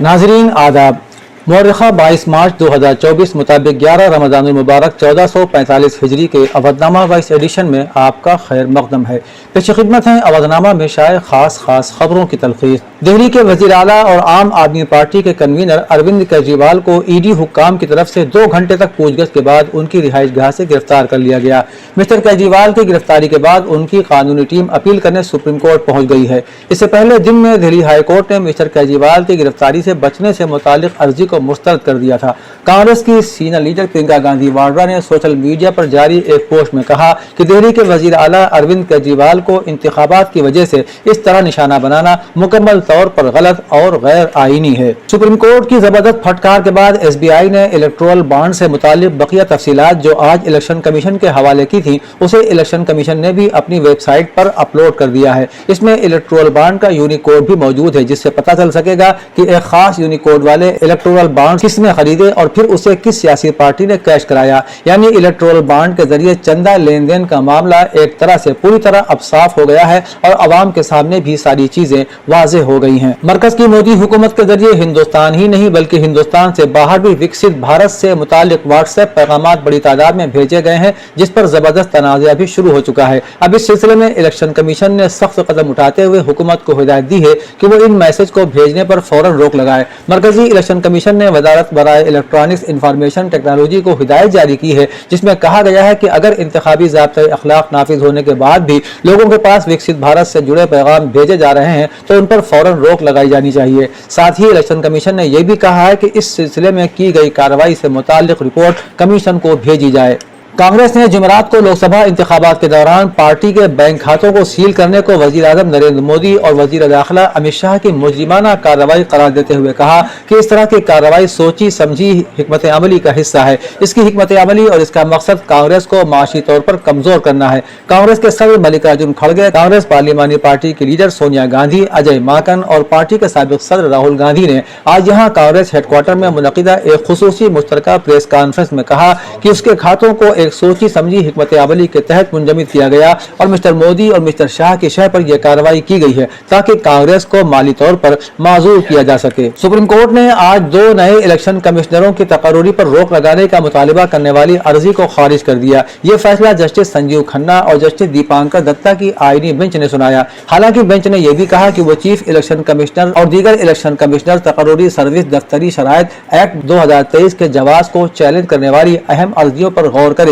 नाज़रीन आदाब। मुअर्रिखा 22 मार्च 2024 मुताबिक 11 रमज़ान मुबारक 1445 हिजरी के अवधनामा वाइस एडिशन में आपका खैर मक़दम है। पेश खिदमत है अवधनामा में शाये खास खबरों की तलखीस। दिल्ली के वज़ीर आला और आम आदमी पार्टी के कन्वीनर अरविंद केजरीवाल को ईडी हुक्काम की तरफ से 2 घंटे तक पूछगछ के बाद उनकी रिहाइश गाह से गिरफ्तार कर लिया गया। मिस्टर केजरीवाल की गिरफ्तारी के बाद उनकी कानूनी टीम अपील करने सुप्रीम कोर्ट पहुंच गई है। इससे पहले दिन में दिल्ली हाई कोर्ट ने मिस्टर केजरीवाल की गिरफ्तारी से बचने से मुतालिक अर्जी को मुस्तरद कर दिया था। कांग्रेस की सीनियर लीडर प्रियंका गांधी वाड्रा ने सोशल मीडिया पर जारी एक पोस्ट में कहा कि दिल्ली के वजीर आला अरविंद केजरीवाल को इंतखाबात की वजह से इस तरह निशाना बनाना मुकम्मल तौर पर गलत और गैर आईनी है। सुप्रीम कोर्ट की जबरदस्त फटकार के बाद SBI ने इलेक्टोरल बॉन्ड से मुतालिक बकिया तफसीलात जो आज इलेक्शन कमीशन के हवाले की थी उसे इलेक्शन कमीशन ने भी अपनी वेबसाइट पर अपलोड कर दिया है। इसमें इलेक्टोरल बॉन्ड का यूनिकोड भी मौजूद है जिससे पता चल सकेगा कि एक खास यूनिकोड वाले इलेक्टोरल बॉन्ड किसने खरीदे और फिर उसे किस सियासी पार्टी ने कैश कराया। यानी इलेक्टोरल बॉन्ड के जरिए चंदा लेन देन का मामला एक तरह से पूरी तरह अब साफ हो गया है और अवाम के सामने भी सारी चीजें वाज़ेह हो गई हैं। मरकज की मोदी हुकूमत के जरिए हिंदुस्तान ही नहीं बल्कि हिंदुस्तान से बाहर भी विकसित भारत से मुतालिक व्हाट्सएप पैगामात बड़ी तादाद में भेजे गए हैं जिस पर जबरदस्त तनाज़ा भी शुरू हो चुका है। अब इस सिलसिले में इलेक्शन कमीशन ने सख्त कदम उठाते हुए हुकूमत को हिदायत दी है कि वो इन मैसेज को भेजने पर फौरन रोक लगाए। मरकजी इलेक्शन कमीशन ने वजारत बराए इलेक्ट्रॉनिक्स इंफॉर्मेशन टेक्नोलॉजी को हिदायत जारी की है जिसमें कहा गया है कि अगर इंतखाबी ज़ाब्ते अखलाक नाफिज होने के बाद भी लोगों के पास विकसित भारत से जुड़े पैगाम भेजे जा रहे हैं तो उन पर फौरन रोक लगाई जानी चाहिए। साथ ही इलेक्शन कमीशन ने यह भी कहा है कि इस सिलसिले में की गई कार्रवाई से मुताल्लिक रिपोर्ट कमीशन को भेजी जाए। कांग्रेस ने जुमेरात को लोकसभा इंतखाबात के दौरान पार्टी के बैंक खातों को सील करने को वजीर आज़म नरेंद्र मोदी और वजीर दाखिला अमित शाह की मुजरिमाना कार्रवाई करार देते हुए कहा कि इस तरह की कार्रवाई सोची समझी हिकमत अमली का हिस्सा है। इसकी हिकमत अमली और इसका मकसद कांग्रेस को माशी तौर पर कमजोर करना है। कांग्रेस के सदर मल्लिकार्जुन खड़गे, कांग्रेस पार्लिमानी पार्टी की लीडर सोनिया गांधी, अजय माकन और पार्टी के साबिक सदर राहुल गांधी ने आज यहाँ कांग्रेस हेडक्वार्टर में मुनक़िदा एक खुसूसी मुश्तरका प्रेस कॉन्फ्रेंस में कहा कि उसके खातों को एक सोची समझी हिकमत अमली के तहत मुंजमद किया गया और मिस्टर मोदी और मिस्टर शाह की शह पर यह कार्रवाई की गई है ताकि कांग्रेस को माली तौर पर माजूर किया जा सके। सुप्रीम कोर्ट ने आज 2 नए इलेक्शन कमिश्नरों की तकर्री पर रोक लगाने का मुतालिबा करने वाली अर्जी को खारिज कर दिया। यह फैसला जस्टिस संजीव खन्ना और जस्टिस दीपांकर दत्ता की आईनी बेंच ने सुनाया। हालांकि बेंच ने यह भी कहा कि वो चीफ इलेक्शन कमिश्नर और दीगर इलेक्शन कमिश्नर तकर्री सर्विस दफ्तरी शराइत एक्ट 2023 के जवाज को चैलेंज करने वाली अहम अर्जियों पर गौर करेगी।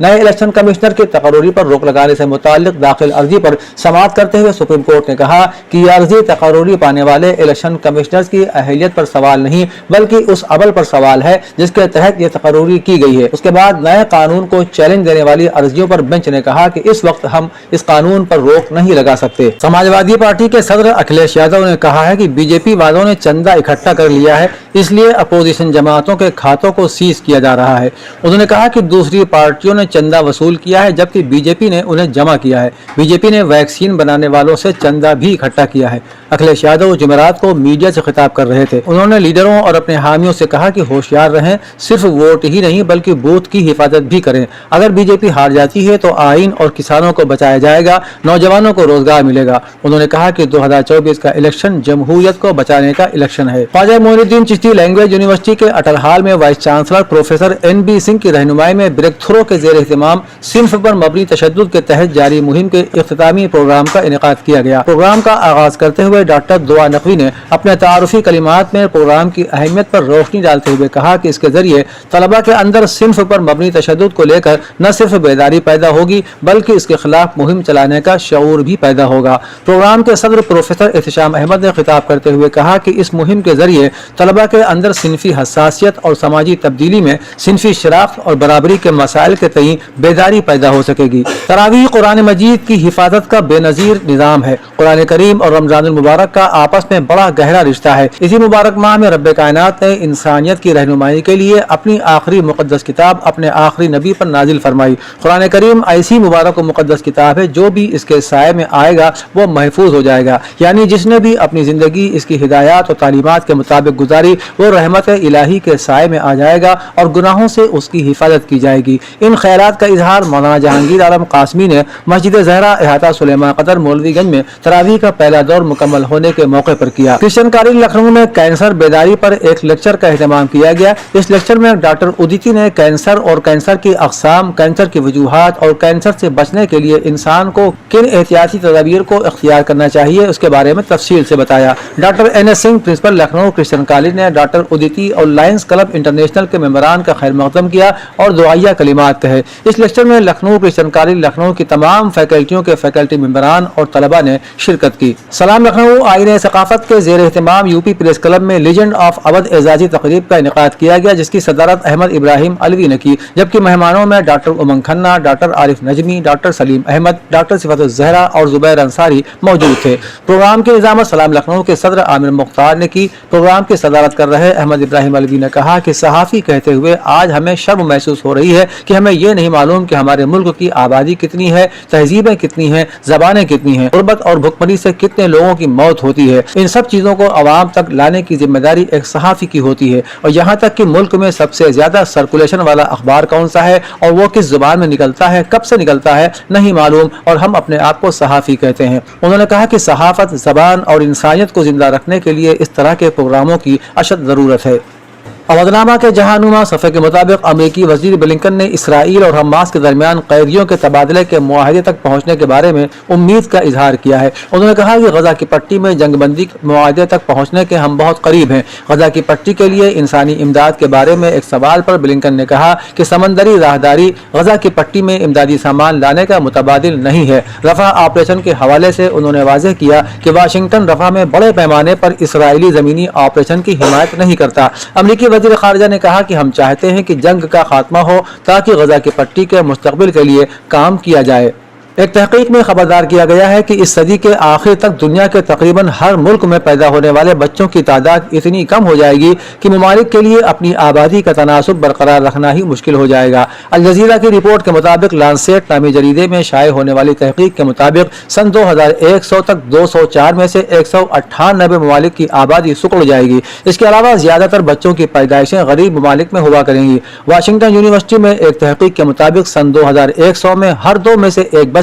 नए इलेक्शन कमिश्नर की तकर्री पर रोक लगाने से मुताल्लिक दाखिल अर्जी पर समाअत करते हुए सुप्रीम कोर्ट ने कहा कि यह अर्जी तकर्री पाने वाले इलेक्शन कमिश्नर्स की अहलियत पर सवाल नहीं बल्कि उस अमल पर सवाल है जिसके तहत यह तकर्री की गई है। उसके बाद नए कानून को चैलेंज देने वाली अर्जियों पर बेंच ने कहा कि इस वक्त हम इस कानून पर रोक नहीं लगा सकते। समाजवादी पार्टी के सदर अखिलेश यादव ने कहा है कि बीजेपी वालों ने चंदा इकट्ठा कर लिया है इसलिए अपोजिशन जमातों के खातों को सीज किया जा रहा है। उन्होंने कहा कि दूसरी पार्टियों ने चंदा वसूल किया है जबकि बीजेपी ने उन्हें जमा किया है। बीजेपी ने वैक्सीन बनाने वालों से चंदा भी इकट्ठा किया है। अखिलेश यादव जुमेरात को मीडिया से खिताब कर रहे थे। उन्होंने लीडरों और अपने हामियों से कहा कि होशियार रहें, सिर्फ वोट ही नहीं बल्कि बूथ की हिफाजत भी करें। अगर बीजेपी हार जाती है तो आइन और किसानों को बचाया जाएगा, नौजवानों को रोजगार मिलेगा। उन्होंने कहा कि 2024 का इलेक्शन जमहूरियत को बचाने का इलेक्शन है। ख्वाजा मोइनुद्दीन चिश्ती लैंग्वेज यूनिवर्सिटी के अटल हाल में vice chancellor professor NB Singh की रहनुमाई में ब्रेक थ्रो के ज़ेर एहतमाम सिन्फ पर मबनी तशद्दुद के तहत जारी मुहिम के इख्तितामी प्रोग्राम का इनेकाद किया गया। प्रोग्राम का आगाज करते हुए डॉक्टर दुआ नकवी ने अपने तारुफी कलिमात में प्रोग्राम की अहमियत पर रोशनी डालते हुए कहा कि इसके जरिए तलबा के अंदर सिन्फ पर मबनी तशद्दुद को लेकर न सिर्फ बेदारी पैदा होगी बल्कि इसके खिलाफ मुहिम चलाने का शऊर भी पैदा होगा। प्रोग्राम के सदर प्रोफेसर एहतिशाम अहमद ने खिताब करते हुए कहा कि इस मुहिम के जरिए तलबा के अंदर सिन्फी हसासियत और समाजी तब्दीली में सिन्फी शराख्त और बराबरी के मसाइल के तई बेदारी पैदा हो सकेगी। तरावीह कुरान मजीद की हिफाजत का बेनजीर निज़ाम है। कुरान करीम और रमजानुल मुबारक का आपस में बड़ा गहरा रिश्ता है। इसी मुबारक माह में रब्बे कायनात ने इंसानियत की रहनुमाई के लिए अपनी आखिरी मुक़द्दस किताब अपने आखिरी नबी पर नाजिल फरमाई। कुरान करीम ऐसी मुबारक और मुक़द्दस किताब है जो भी इसके साये में आएगा वो महफूज हो जाएगा। यानी जिसने भी अपनी ज़िंदगी इसकी हिदायत और तालीमात के मुताबिक गुजारी वो रहमत इलाही के साये में आ जाएगा और गुनाहों से उसकी हिफाजत की जाएगी। ان خیالات کا اظہار مولانا جہانگیر عالم قاسمی نے مسجد زہرا احاطہ سلیمان قدر مولوی گنج میں تراویح کا پہلا دور مکمل ہونے کے موقع پر کیا۔ کرسچن کالج لکھنؤ میں کینسر بیداری پر ایک لیکچر کا اہتمام کیا گیا۔ اس لیکچر میں ڈاکٹر ادیتی نے کینسر اور کینسر کی اقسام، کینسر کی وجوہات اور کینسر سے بچنے کے لیے انسان کو کن احتیاطی تدابیر کو اختیار کرنا چاہیے اس کے بارے میں تفصیل سے بتایا۔ Doctor N S Singh principal Lucknow Christian college نے ڈاکٹر ادیتی اور لائنز کلب انٹرنیشنل کے ممبران کا خیر مقدم کیا اور دعائیہ کلمات کہے۔ اس لیکچر میں لکھنؤ کرسچن کالج لکھنؤ کی تمام فیکلٹیوں کے فیکلٹی ممبران اور طلباء نے شرکت کی۔ سلام لکھنؤ آئین ثقافت کے زیر اہتمام یو پی پریس کلب میں لیجنڈ آف اودھ اعزازی تقریب کا انعقاد کیا گیا، جس کی صدارت احمد ابراہیم علوی نے کی، جبکہ مہمانوں میں ڈاکٹر امنگ کھنہ، ڈاکٹر عارف نجمی، ڈاکٹر سلیم احمد، ڈاکٹر صفت الزہرا اور زبیر انصاری موجود تھے۔ پروگرام کی نظامت سلام لکھنؤ کے صدر عامر مختار نے کی۔ پروگرام کی صدارت کر رہے احمد ابراہیم علوی نے کہا کہ صحافی کہتے ہوئے آج ہمیں شرم محسوس ہو رہی ہے کہ ہمیں یہ نہیں معلوم کہ ہمارے ملک کی آبادی کتنی ہے، تہذیبیں کتنی ہیں، زبانیں کتنی ہیں، غربت اور بھوکمری سے کتنے لوگوں کی موت ہوتی ہے۔ ان سب چیزوں کو عوام تک لانے کی ذمہ داری ایک صحافی کی ہوتی ہے، اور یہاں تک کہ ملک میں سب سے زیادہ سرکولیشن والا اخبار کون سا ہے اور وہ کس زبان میں نکلتا ہے، کب سے نکلتا ہے، نہیں معلوم، اور ہم اپنے آپ کو صحافی کہتے ہیں۔ انہوں نے کہا کہ صحافت، زبان اور انسانیت کو زندہ رکھنے کے لیے اس طرح کے پروگراموں کی اشد ضرورت ہے۔ اودھنامہ کے جہانما صفحے کے مطابق امریکی وزیر بلنکن نے اسرائیل اور حماس کے درمیان قیدیوں کے تبادلے کے معاہدے تک پہنچنے کے بارے میں امید کا اظہار کیا ہے۔ انہوں نے کہا کہ غزہ کی پٹی میں جنگ بندی معاہدے تک پہنچنے کے ہم بہت قریب ہیں۔ غزہ کی پٹی کے لیے انسانی امداد کے بارے میں ایک سوال پر بلنکن نے کہا کہ سمندری راہداری غزہ کی پٹی میں امدادی سامان لانے کا متبادل نہیں ہے۔ رفح آپریشن کے حوالے سے انہوں نے واضح کیا کہ واشنگٹن رفح میں بڑے پیمانے پر اسرائیلی زمینی آپریشن کی حمایت نہیں کرتا۔ امریکی وزیر خارجہ نے کہا کہ ہم چاہتے ہیں کہ جنگ کا خاتمہ ہو تاکہ غزہ کی پٹی کے مستقبل کے لیے کام کیا جائے۔ ایک تحقیق میں خبردار کیا گیا ہے کہ اس صدی کے آخر تک دنیا کے تقریباً ہر ملک میں پیدا ہونے والے بچوں کی تعداد اتنی کم ہو جائے گی کہ ممالک کے لیے اپنی آبادی کا تناسب برقرار رکھنا ہی مشکل ہو جائے گا۔ الجزیرہ کی رپورٹ کے مطابق لانسیٹ نامی جریدے میں شائع ہونے والی تحقیق کے مطابق سن 2100 تک 204 میں سے 198 ممالک کی آبادی سکڑ جائے گی۔ اس کے علاوہ زیادہ تر بچوں کی پیدائشیں غریب ممالک میں ہوا کریں گی۔ واشنگٹن یونیورسٹی میں ایک تحقیق کے مطابق سن 2100 میں ہر 2 میں سے ایک بچہ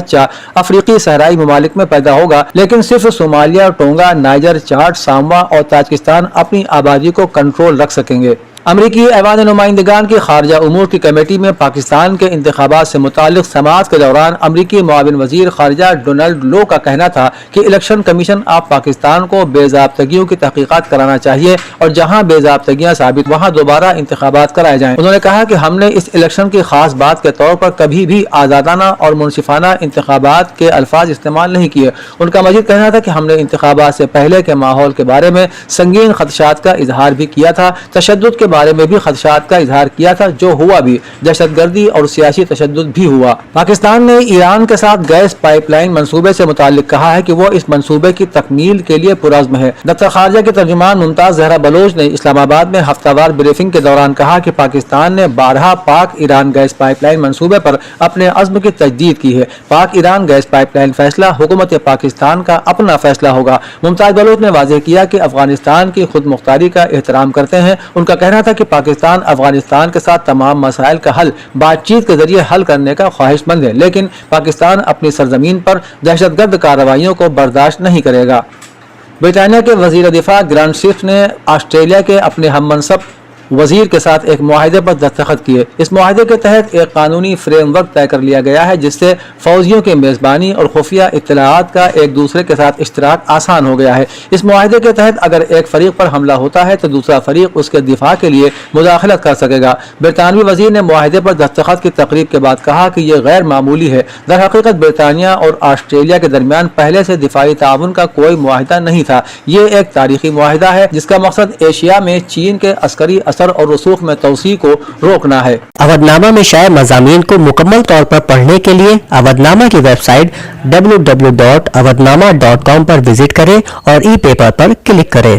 افریقی صحرائی ممالک میں پیدا ہوگا، لیکن صرف صومالیہ، ٹونگا، نائجر، چاڈ، ساموا اور تاجکستان اپنی آبادی کو کنٹرول رکھ سکیں گے۔ امریکی ایوان نمائندگان کی خارجہ امور کی کمیٹی میں پاکستان کے انتخابات سے متعلق سماعت کے دوران امریکی معاون وزیر خارجہ ڈونلڈ لو کا کہنا تھا کہ الیکشن کمیشن آف پاکستان کو بے ضابطگیوں کی تحقیقات کرانا چاہیے اور جہاں بے ضابطگیاں ثابت وہاں دوبارہ انتخابات کرائے جائیں۔ انہوں نے کہا کہ ہم نے اس الیکشن کی خاص بات کے طور پر کبھی بھی آزادانہ اور منصفانہ انتخابات کے الفاظ استعمال نہیں کیے۔ ان کا مزید کہنا تھا کہ ہم نے انتخابات سے پہلے کے ماحول کے بارے میں سنگین خدشات کا اظہار بھی کیا تھا، تشدد کے بارے میں بھی خدشات کا اظہار کیا تھا، جو ہوا بھی، دہشت گردی اور سیاسی تشدد بھی ہوا۔ پاکستان نے ایران کے ساتھ گیس پائپ لائن منصوبے سے متعلق کہا ہے کہ وہ اس منصوبے کی تکمیل کے لیے پرعزم ہے۔ دفتر خارجہ کے ترجمان ممتاز زہرا بلوچ نے اسلام آباد میں ہفتہ وار بریفنگ کے دوران کہا کہ پاکستان نے بارہا پاک ایران گیس پائپ لائن منصوبے پر اپنے عزم کی تجدید کی ہے۔ پاک ایران گیس پائپ لائن فیصلہ حکومت پاکستان کا اپنا فیصلہ ہوگا۔ ممتاز بلوچ نے واضح کیا کہ افغانستان کی خود مختاری کا احترام کرتے ہیں۔ ان کا کہنا تھا کہ پاکستان افغانستان کے ساتھ تمام مسائل کا حل بات چیت کے ذریعے حل کرنے کا خواہش مند ہے، لیکن پاکستان اپنی سرزمین پر دہشت گرد کارروائیوں کو برداشت نہیں کرے گا۔ برطانیہ کے وزیر دفاع گرانٹ سوفٹ نے آسٹریلیا کے اپنے ہم منصب وزیر کے ساتھ ایک معاہدے پر دستخط کیے۔ اس معاہدے کے تحت ایک قانونی فریم ورک طے کر لیا گیا ہے جس سے فوجیوں کی میزبانی اور خفیہ اطلاعات کا ایک دوسرے کے ساتھ اشتراک آسان ہو گیا ہے۔ اس معاہدے کے تحت اگر ایک فریق پر حملہ ہوتا ہے تو دوسرا فریق اس کے دفاع کے لیے مداخلت کر سکے گا۔ برطانوی وزیر نے معاہدے پر دستخط کی تقریب کے بعد کہا کہ یہ غیر معمولی ہے۔ در حقیقت برطانیہ اور آسٹریلیا کے درمیان پہلے سے دفاعی تعاون کا کوئی معاہدہ نہیں تھا۔ یہ ایک تاریخی معاہدہ ہے جس کا مقصد ایشیا میں چین کے عسکری اثر اور رسوخ میں توسیع کو روکنا ہے۔ اودھنامہ میں شائع مضامین کو مکمل طور پر پڑھنے کے لیے اودھنامہ کی ویب سائٹ www.avodhnama.com پر وزٹ کریں اور ای پیپر پر کلک کریں۔